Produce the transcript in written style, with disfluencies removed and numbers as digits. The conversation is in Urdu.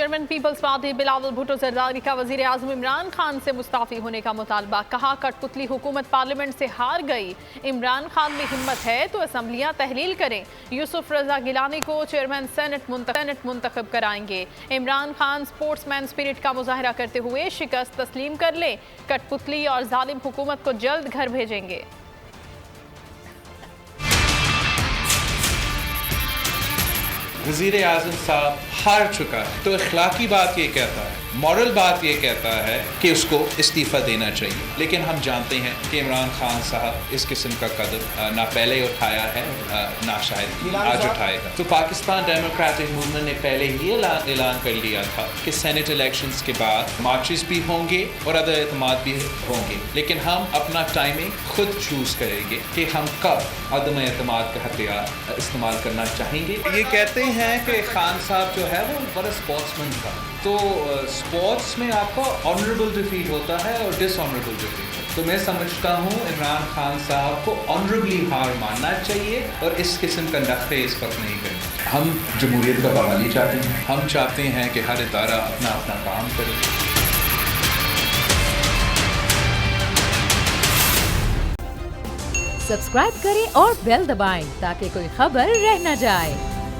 Chairman Peoples Party Bilawal Bhutto Zardari کا وزیر اعظم عمران خان سے مستعفی ہونے کا مطالبہ. کہا کٹ پتلی حکومت پارلیمنٹ سے ہار گئی. عمران خان میں ہمت ہے تو اسمبلیاں تحلیل کریں. یوسف رضا گیلانی کو چیئرمین سینٹ منتخب کرائیں گے. عمران خان سپورٹس مین اسپرٹ کا مظاہرہ کرتے ہوئے شکست تسلیم کر لیں. کٹ پتلی اور ظالم حکومت کو جلد گھر بھیجیں گے. وزیر اعظم صاحب ہار چکا ہے تو اخلاقی بات یہ کہتا ہے, مورل بات یہ کہتا ہے کہ اس کو استعفیٰ دینا چاہیے. لیکن ہم جانتے ہیں کہ عمران خان صاحب اس قسم کا قدم نہ پہلے اٹھایا ہے نہ شاید آج اٹھائے گا. تو پاکستان ڈیموکریٹک موومنٹ نے پہلے ہی اعلان کر لیا تھا کہ سینٹ الیکشنز کے بعد مارچز بھی ہوں گے اور عدم اعتماد بھی ہوں گے, لیکن ہم اپنا ٹائمنگ خود چوز کریں گے کہ ہم کب عدم اعتماد کا ہتھیار استعمال کرنا چاہیں گے. یہ کہتے ہیں کہ خان صاحب جو ہے وہ بڑا اسپورٹس مین تھا, تو اسپورٹس میں آپ کا آنریبل ڈیفیٹ ہوتا ہے اور ڈس آنریبل ڈیفیٹ. تو میں سمجھتا ہوں عمران خان صاحب کو آنریبلی ہار ماننا چاہیے اور اس قسم کا نخرے اس وقت نہیں کرنا. ہم جمہوریت کا بحالی چاہتے ہیں, ہم چاہتے ہیں کہ ہر ادارہ اپنا اپنا کام کرے. سبسکرائب کریں اور بیل دبائیں تاکہ کوئی خبر رہ نہ جائے.